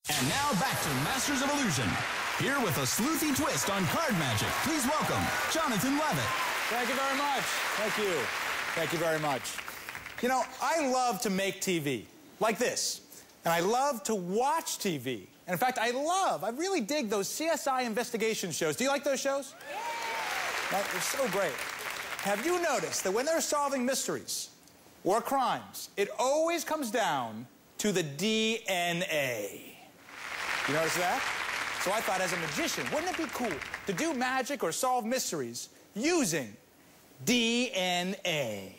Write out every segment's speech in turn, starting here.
And now back to Masters of Illusion. Here with a sleuthy twist on card magic, please welcome Jonathan Levitt. Thank you very much. Thank you. Thank you very much. You know, I love to make TV, like this. And I love to watch TV. And in fact, I really dig those CSI investigation shows. Do you like those shows? Yeah. They're so great. Have you noticed that when they're solving mysteries or crimes, it always comes down to the DNA? You notice that? So I thought, as a magician, wouldn't it be cool to do magic or solve mysteries using DNA?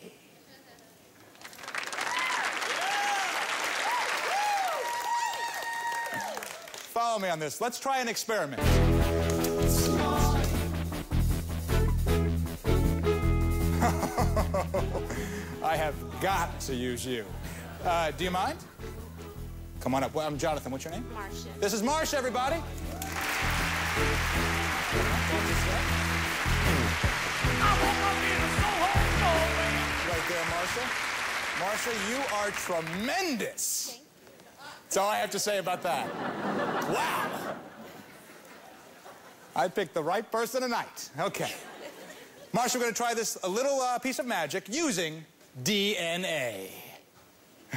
Follow me on this. Let's try an experiment. I have got to use you. Do you mind? Come on up. Well, I'm Jonathan. What's your name? Marcia. This is Marcia, everybody. Right there, Marcia. Marcia, you are tremendous. That's all I have to say about that. Wow. I picked the right person tonight. Okay. Marcia, we're going to try this a little piece of magic using DNA.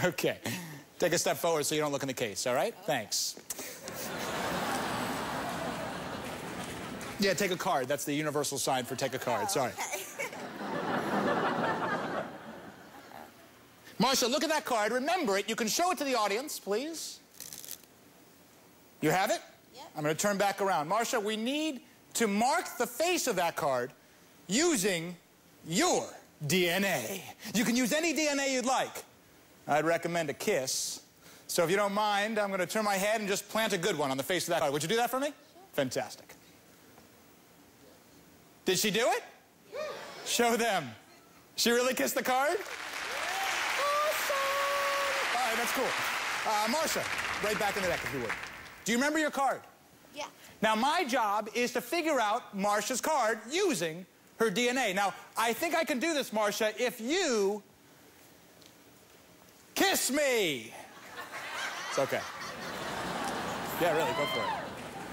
Okay. Take a step forward so you don't look in the case, all right? Thanks. Yeah, take a card. That's the universal sign for take a card. Sorry. Marcia, look at that card. Remember it. You can show it to the audience, please. You have it? Yep. I'm going to turn back around. Marcia, we need to mark the face of that card using your DNA. You can use any DNA you'd like. I'd recommend a kiss. So if you don't mind, I'm going to turn my head and just plant a good one on the face of that card. Would you do that for me? Sure. Fantastic. Did she do it? Yeah. Show them. She really kissed the card? Yeah. Awesome! All right, that's cool. Marcia, right back in the deck if you would. Do you remember your card? Yeah. Now, my job is to figure out Marcia's card using her DNA. Now, I think I can do this, Marcia, if you kiss me. It's okay. Yeah, really, go for it.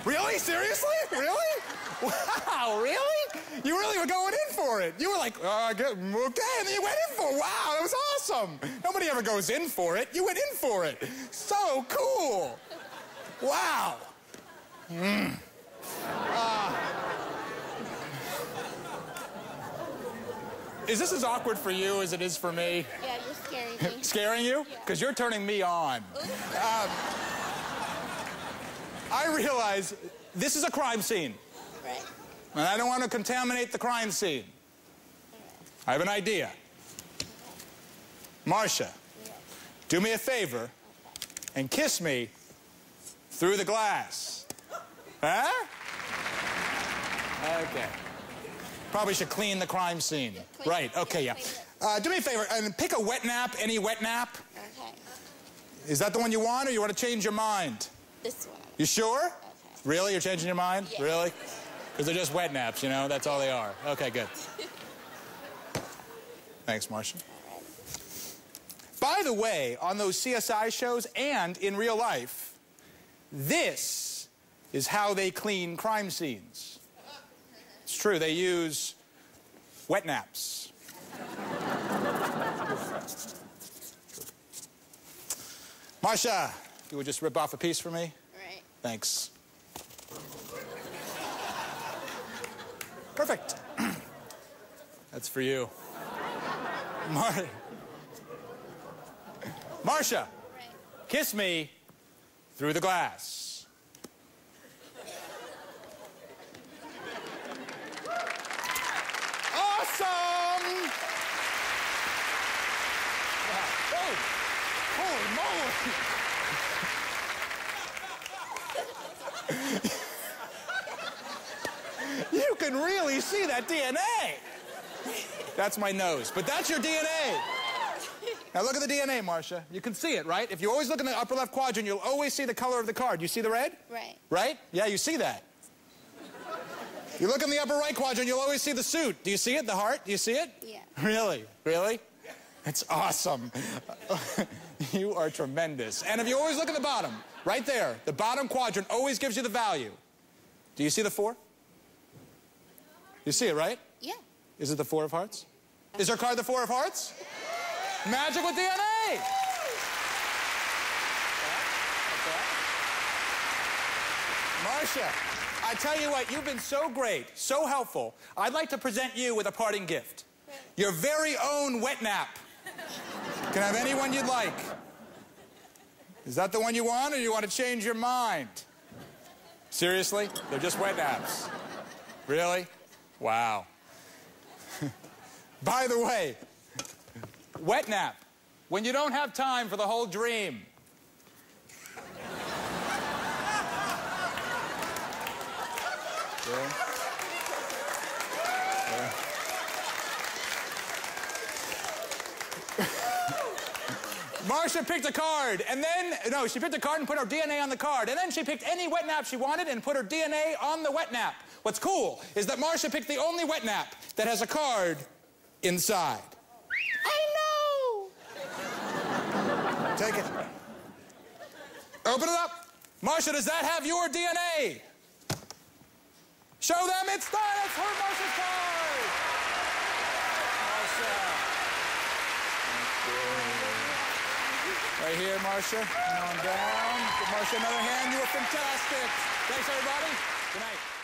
Really? Seriously? Really? Wow, really? You really were going in for it. You were like, okay, and then you went in for it. Wow, that was awesome. Nobody ever goes in for it. You went in for it. So cool. Wow. Is this as awkward for you as it is for me? Yeah, you're scaring me. Scaring you? Because you're turning me on. I realize this is a crime scene. Right. And I don't want to contaminate the crime scene. I have an idea. Marcia, do me a favor and kiss me through the glass. Huh? Okay. Probably should clean the crime scene. Right, okay, yeah. Do me a favor and pick a wet nap, any wet nap. Okay. Is that the one you want, or you want to change your mind? This one. You sure? Okay. Really? You're changing your mind? Yeah. Really? Because they're just wet naps, you know? That's all they are. Okay, good. Thanks, Marcia. All right. By the way, on those CSI shows and in real life, this is how they clean crime scenes. It's true, they use wet naps. Marcia, you would just rip off a piece for me? Right. Thanks. Perfect. That's for you. Marcia, Right. kiss me through the glass. Awesome! Wow. Oh, holy moly! You can really see that DNA. That's my nose, but that's your DNA. Now look at the DNA, Marcia. You can see it, right? If you always look in the upper left quadrant, you'll always see the color of the card. You see the red? Right. Right? Yeah, you see that. You look in the upper right quadrant, you'll always see the suit. Do you see it? The heart? Do you see it? Yeah. Really? Really? It's awesome. You are tremendous. And if you always look at the bottom, right there, the bottom quadrant always gives you the value. Do you see the 4? You see it, right? Yeah. Is it the 4 of hearts? Is her card the 4 of hearts? Magic with DNA! Marcia, I tell you what, you've been so great, so helpful. I'd like to present you with a parting gift. Your very own wet nap. Can I have any one you'd like? Is that the one you want, or do you want to change your mind? Seriously? They're just wet naps. Really? Wow. By the way, wet nap, when you don't have time for the whole dream. Yeah. Yeah. Marcia picked a card, and then, no, she picked a card and put her DNA on the card, and then she picked any wet nap she wanted and put her DNA on the wet nap. What's cool is that Marcia picked the only wet nap that has a card inside. I know! Take it. Open it up. Marcia, does that have your DNA? Show them it's done. It's her Marcia's card. Marcia. Right here, Marcia. Come on down. Give Marcia another hand. You were fantastic. Thanks, everybody. Good night.